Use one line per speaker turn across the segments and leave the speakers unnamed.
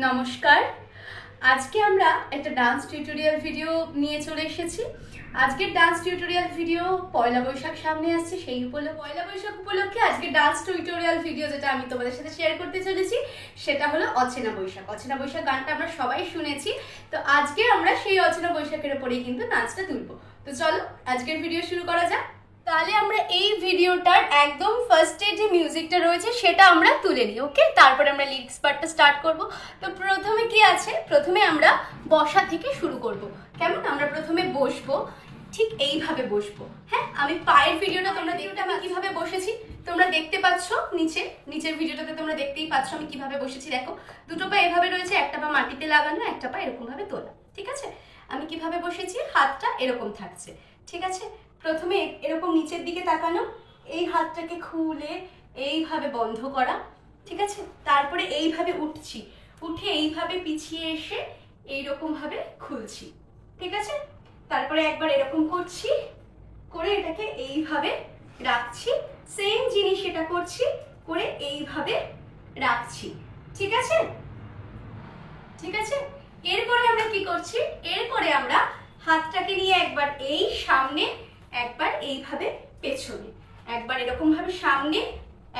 নমস্কার। আজকে আমরা একটা ডান্স টিউটোরিয়াল ভিডিও নিয়ে চলে এসেছি। আজকের ডান্স টিউটোরিয়াল ভিডিও পয়লা বৈশাখ সামনে আসছে, সেই পয়লা বৈশাখ উপলক্ষে আজকে ডান্স টিউটোরিয়াল ভিডিও যেটা আমি তোমাদের সাথে শেয়ার করতে চলেছি সেটা হলো অচেনা বৈশাখ। অচেনা বৈশাখ গানটা আমরা সবাই শুনেছি, তো আজকে আমরা সেই অচেনা বৈশাখের উপরেই কিন্তু নাচটা তুলবো। তো চলো আজকের ভিডিও শুরু করা যাক। তাহলে আমরা এই ভিডিওটার একদম ফার্স্টে যে মিউজিকটা রয়েছে সেটা আমরা তুলে নিই, ওকে? তারপরে আমরা লিরিক্স পার্টটা স্টার্ট করব। তো প্রথমে কি আছে, প্রথমে আমরা বসা থেকে শুরু করব। কেমন? আমরা প্রথমে বসবো, ঠিক এইভাবে বসবো। হ্যাঁ, আমি পায়ের ভিডিওটা আমি কিভাবে বসেছি তোমরা দেখতে পাচ্ছ, নিচের ভিডিওটাতে তোমরা দেখতেই পাচ্ছ আমি কিভাবে বসেছি। দেখো, দুটো পা এভাবে রয়েছে, একটা পা মাটিতে লাগানো, একটা পা এরকম ভাবে তোলা। ঠিক আছে, আমি কিভাবে বসেছি, হাতটা এরকম থাকছে। ঠিক আছে, প্রথমে এরকম নিচের দিকে তাকানো, এই হাতটাকে খুলে এইভাবে বন্ধ করা। ঠিক আছে, তারপরে এইভাবে উঠছি, উঠে এইভাবে পিছিয়ে এসে এইরকম ভাবে খুলছি। ঠিক আছে, তারপরে একবার এরকম করছি, করে এটাকে এইভাবে রাখছি, সেম জিনিস এটা করছি, করে এইভাবে রাখছি। ঠিক আছে, ঠিক আছে। এরপরে আমরা কি করছি, এরপরে আমরা হাতটাকে নিয়ে একবার এই সামনে, একবার এইভাবে পেছনে, একবার এরকম ভাবে সামনে,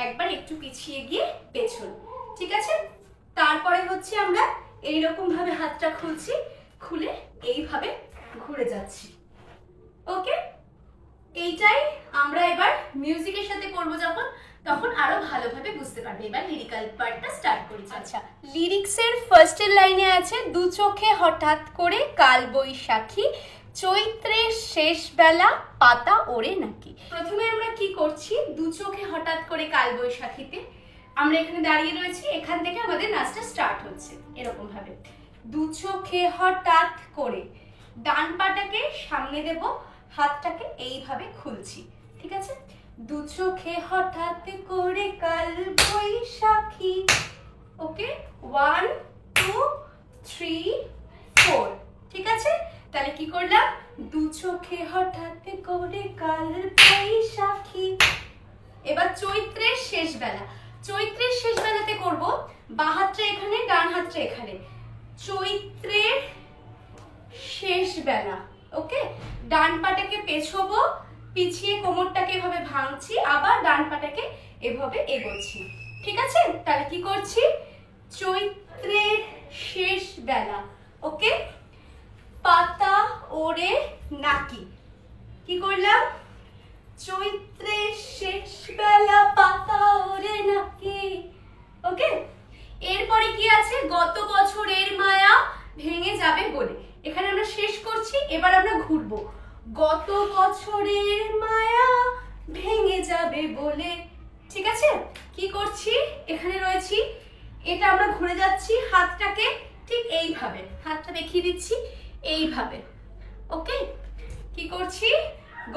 একবার একটু পিছিয়ে গিয়ে পেছনে। ঠিক আছে, তারপরে হচ্ছে আমরা এইরকম ভাবে হাতটা খুলছি, খুলে এইভাবে ঘুরে যাচ্ছি। ওকে, এইটাই আমরা এবার মিউজিকের সাথে করব যখন, তখন আরো ভালোভাবে বুঝতে পারবে। এবার লিরিক্যাল পার্টটা স্টার্ট করি। আচ্ছা, লিরিক্সের ফার্স্টের লাইনে আছে, দু চোখে হঠাৎ করে কাল বৈশাখী, চৈত্রের শেষ বেলা পাতা ওড়ে নাকি। প্রথমে আমরা কি করছি, দু চোখে হঠাৎ করে কাল বৈশাখীতে আমরা এখানে দাঁড়িয়ে রয়েছি, এখান থেকে আমাদের নাচটা স্টার্ট হচ্ছে এরকম ভাবে। দু চোখে হঠাৎ করে, ডান পাটাকে সামনে দেব, হাতটাকে এইভাবে খুলছি। ঠিক আছে, দু চোখে হঠাৎ করে কাল বৈশাখী। ওকে, 1 2 3 4। ঠিক আছে, তাহলে কি করলাম, দু চোখে হঠাৎ করে কাল বৈশাখী। এবার চৈত্রের শেষ বেলা, চৈত্রের শেষ বেলাতে করব, বাঁ হাতটা এখানে, ডান হাতটা এখানে। চৈত্রের শেষ বেলা। ওকে, ডান পাটাকে পেছবো, পিছিয়ে কোমরটাকে এভাবে ভাঙছি, আবার ডান পাটাকে এভাবে এগোচ্ছি। ঠিক আছে, তাহলে কি করছি, চৈত্রের শেষ বেলা। ওকে, পাতা ওড়ে নাকি। কি করলাম, চৈত্রের শেষ বেলা পাতা ওড়ে নাকি। ওকে, এরপরে কি আছে, গত বছরের মায়া ভেঙে যাবে বলে। এখানে আমরা শেষ করছি, এবার আমরা ঘুরবো, গত বছরের মায়া ভেঙে যাবে বলে। ঠিক আছে, কি করছি, এখানে রয়েছি, এটা আমরা ঘুরে যাচ্ছি, হাতটাকে ঠিক এইভাবে, হাতটা দেখিয়ে দিচ্ছি এইভাবে। ওকে, কি করছি,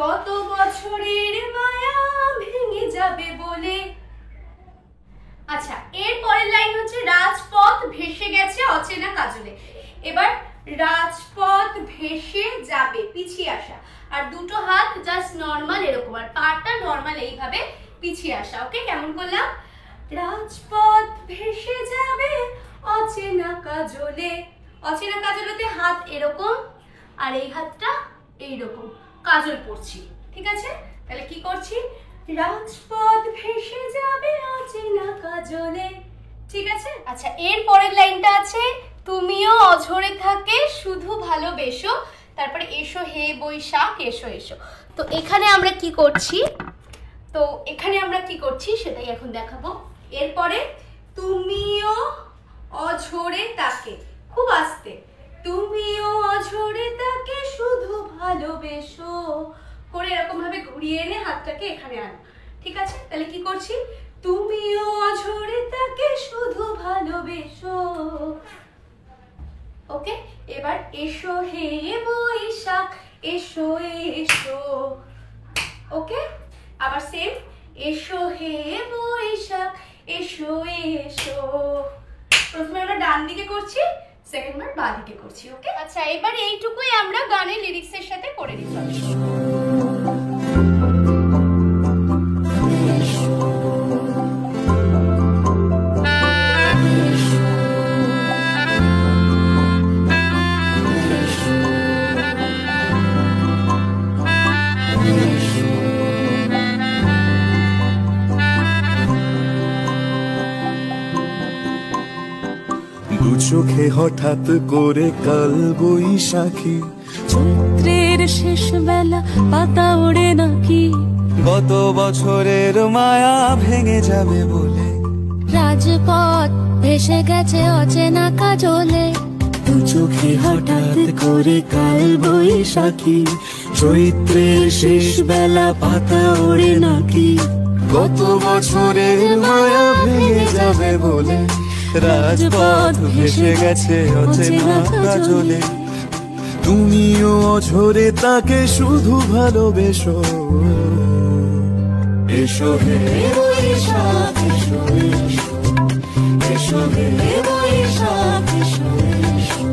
গত বছরের মায়া ভেঙে যাবে বলে। আচ্ছা, এর পরের লাইন হচ্ছে, রাজপথ ভেসে গেছে অচেনা কাজলে। এবার রাজপথ ভেসে যাবে, পিছিয়ে আসা, আর দুটো হাত জাস্ট নর্মাল এরকম, আর পাটা নর্মাল এইভাবে পিছিয়ে আসা। ওকে, কেমন করলাম, রাজপথ ভেসে যাবে অচেনা কাজলে। অচেনা কাজলেতে হাত এরকম, আর এই হাতটা এইরকম, কাজল পড়ছি। ঠিক আছে, তাহলে কি করছি, রাজপথ ভেসে যাবে অচেনা কাজলে। ঠিক আছে, আচ্ছা, এর পরের লাইনটা আছে, তুমিও অঝরে থাকে শুধু ভালোবেসো, তারপরে এসো হে বৈশাখ এসো এসো। তো এখানে আমরা কি করছি, সেটাই এখন দেখাবো। এরপরে তুমিও অঝরে তাকে, খুব আস্তে, তুমিও অঝরে তাকে শুধু ভালোবেসো, করে এরকম ভাবে ঘুরিয়ে এনে হাতটাকে এখানে আনো। ঠিক আছে, তাহলে কি করছি, তুমিও অঝরে তাকে শুধু ভালোবেসো। ওকে, এবার এসো হে বৈশাখ এসো এসো। ওকে, আবার সেম, এসো হে বৈশাখ এসো এসো। প্রথমে আমরা ডান দিকে করছি, সেকেন্ড বার বাঁ দিকে করছি। ওকে, আচ্ছা, এবার এইটুকুই আমরা গানের লিরিক্সের সাথে করে দিতে হবে।
দু চোখে হঠাৎ করে কাল বৈশাখী,
চৈত্রের শেষ বেলা পাতা ওড়ে নাকি,
গত বছরের মায়া ভেঙে যাবে বলে,
রাজপথ ভেসে গেছে অচেনা কাজলে,
দু চোখে হঠাৎ করে কাল বৈশাখী, চৈত্রের শেষ বেলা পাতা ওড়ে নাকি, গত বছরের মায়া ভেঙে যাবে বলে, রাজপথ ভেসে গেছে অচেনা কাজলে। তুমিও অঝরে তাকে শুধু ভালোবেসো, এসো হে বৈশাখ এসো এসো, এসো হে বৈশাখ এসো এসো।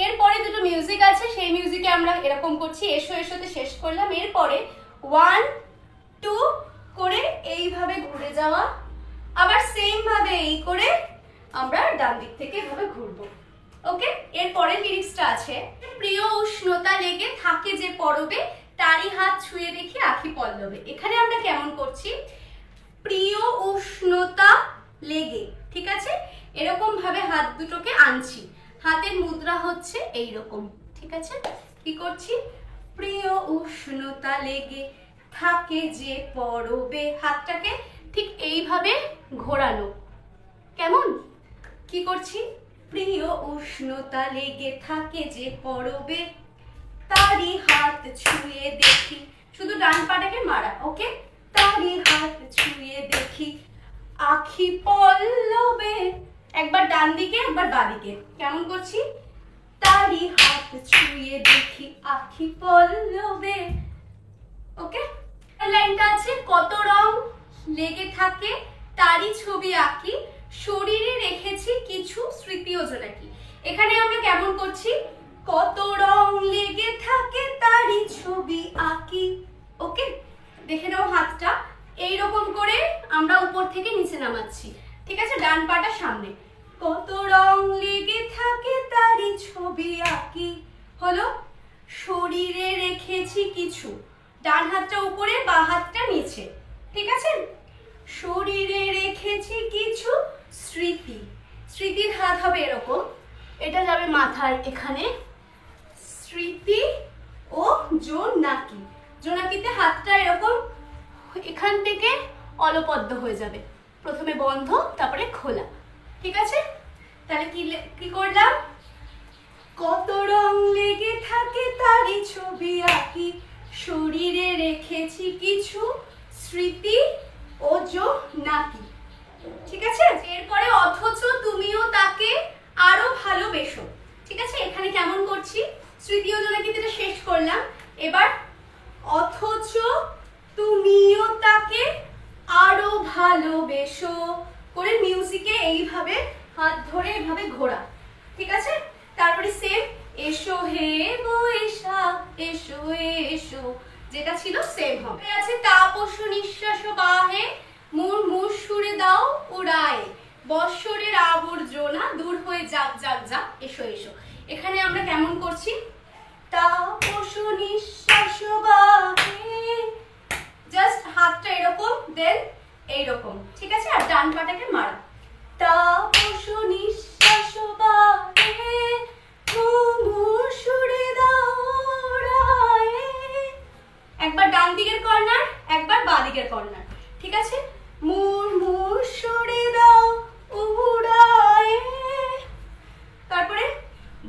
এরপরে দুটো মিউজিক আছে, সেই মিউজিকে আমরা এরকম করছি, এসো এসোতে শেষ করলাম। এরপরে 1 2 করে এইভাবে ঘুরে যাওয়া, আবার সেম ভাবে এই করে আমরা ডান দিক থেকে এভাবে ঘুরবো। ওকে, এরপরে লিরিক্সটা আছে, প্রিয় উষ্ণতা লেগে থাকে যে পরবে, তারই হাত ছুঁয়ে দেখি আখি পল্লবে। এখানে আমরা কেমন করছি, প্রিয় উষ্ণতা লেগে, ঠিক আছে, এরকম ভাবে হাত দুটোকে আনছি, হাতের মুদ্রা হচ্ছে এইরকম, ঠিক আছে। কি করছি, প্রিয় উষ্ণতা লেগে থাকে যে পরবে, হাতটাকে ঠিক এইভাবে ঘোরানো, কেমন, কি করছি, প্রিয় উষ্ণতা লেগে থাকে যে পরবে, তারই হাত ছুঁয়ে দেখি, শুধু ডান পাটাকে মারা, ওকে, তারই হাত ছুঁয়ে দেখি আখি পল্লবে, একবার ডান দিকে একবার বাঁ দিকে, কেমন করছি, তারই হাত ছুঁয়ে দেখি আখি পল্লবে। ওকে, লাইনটা আছে, কত রং লেগে থাকে তারই ছবি আঁকি, শরীরে রেখেছি কিছু স্মৃতি ও জোনাকি। এখানে আমরা কেমন করছি, কত রং লেগে থাকে তারই ছবি আঁকি। ওকে, দেখে নাও হাতটা এইরকম করে আমরা উপর থেকে নিচে নামাচ্ছি, ঠিক আছে, ডান পাটা সামনে, কত রং লেগে থাকে তারই ছবি আঁকি, হলো, শরীরে রেখেছি কিছু, ডান হাতটা উপরে বাঁ হাতটা নিচে, ঠিক আছে, শরীরে রেখেছি কিছু স্মৃতি, স্মৃতির হাত হবে এরকম, এটা যাবে মাথার এখানে, স্মৃতি ও জোনাকি, জোনাকিতে হাতটা এরকম এখান থেকে অলপদ্ম হয়ে যাবে, প্রথমে বন্ধ তারপরে খোলা, ঠিক আছে। তাহলে কি করলাম, কত রং লেগে থাকে তারই ছবি আঁকি, শরীরে রেখেছি কিছু স্মৃতি ও জোনাকি, ঠিক আছে। এরপরে অথচ তুমিও তাকে আরো ভালোবেসো, ঠিক আছে, এখানে কেমন করছি, স্মৃতি ও জোনাকিতে শেষ করলাম, এবার অথচ তুমিও তাকে আরো ভালোবেসো করে মিউজিকে এইভাবে হাত ধরে এইভাবে ঘোরা, ঠিক আছে। তারপরে সেম, এসো হে বৈশাখ এসো এসো, যেটা ছিল সেম হবে। আছে তাপস নিঃশ্বাস বাহে, মুর মুর সুরে দাও উড়ায়, বৎসরের আবর্জনা দূর হয়ে যাক যাক যাক, এসো এসো। এখানে আমরা কেমন করছি, তাপস নিঃশ্বাস বাহে, জাস্ট হাতটা এরকম, দেন এইরকম, ঠিক আছে, আর ডান পাটাকে মারা, তাপস নিঃশ্বাস বাহে, মুর সুরে দাও উড়ায়, একবার ডান দিকের কর্নার একবার বাঁ দিকের কর্নার, ঠিক আছে, মুর মুর সুরে দাও উড়ায়, তারপরে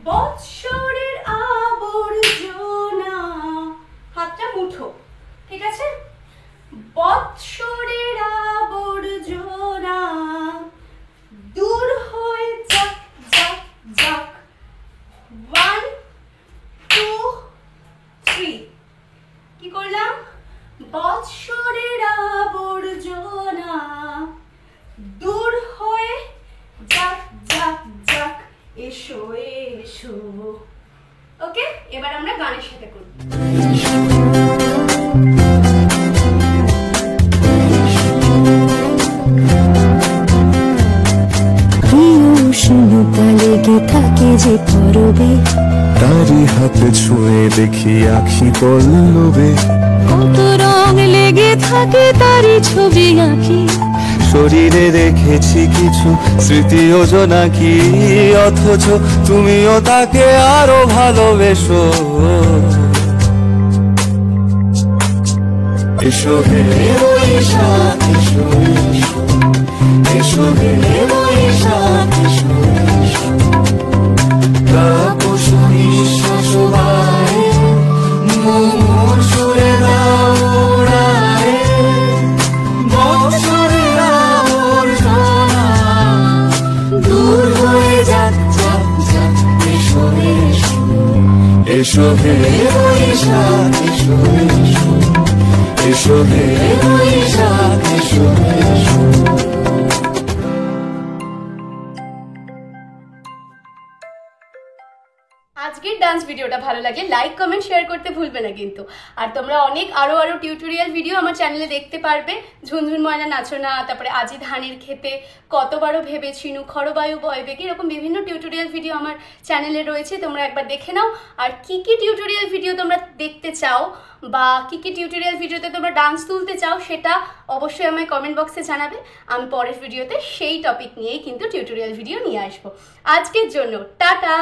বৎসরের আবর্জনা, হাতটা মুঠো, ঠিক আছে, বৎসরের আবর্জনা দূর হয়ে যাক যাক যাক, 1 2 3, কি করলাম, বৎসরের আবর্জনা দূর হয়ে যাক যাক যাক, এসো এসো। ওকে, এবার আমরা গানের সাথে করব।
উষ্ণতা লেগে থাকে যে পরবে,
তারই হাতে ছুঁয়ে দেখি আখি পল্লবে,
কত রং লেগে থাকে তারই ছবি আঁকি,
শরীরে রেখেছি কিছু স্মৃতি ও জোনাকি, অথচ তুমিও তাকে আরো ভালোবেসো। এসো হে বৈশাখ এসো, এসো হে বৈশাখ এসো, তাপস নিঃশ্বাস বায়ে মোর সুরে দাও উড়ায়ে, বৎসরের আবর্জনা দূর হয়ে যাক যাক যাক। এসো এসো, এসো হে বৈশাখ এসো, এসো হে বৈশাখ এসো, এসো।
আজকের ডান্স ভিডিওটা ভালো লাগে লাইক কমেন্ট শেয়ার করতে ভুলবে না কিন্তু। আর তোমরা অনেক আরো টিউটোরিয়াল ভিডিও আমার চ্যানেলে দেখতে পারবে। ঝুনঝুন ময়না নাচো না, তারপরে আজি ধানের খেতে, কতবারও ভেবেছিনু, খরবায়ু বয়বে, এরকম বিভিন্ন টিউটোরিয়াল ভিডিও আমার চ্যানেলে রয়েছে, তোমরা একবার দেখে নাও। আর কি কি টিউটোরিয়াল ভিডিও তোমরা দেখতে চাও বা কি কি টিউটোরিয়াল ভিডিওতে তোমরা ডান্স তুলতে চাও সেটা অবশ্যই আমায় কমেন্ট বক্সে জানাবে। আমি পরের ভিডিওতে সেই টপিক নিয়েই কিন্তু টিউটোরিয়াল ভিডিও নিয়ে আসবো। আজকের জন্য টাটা।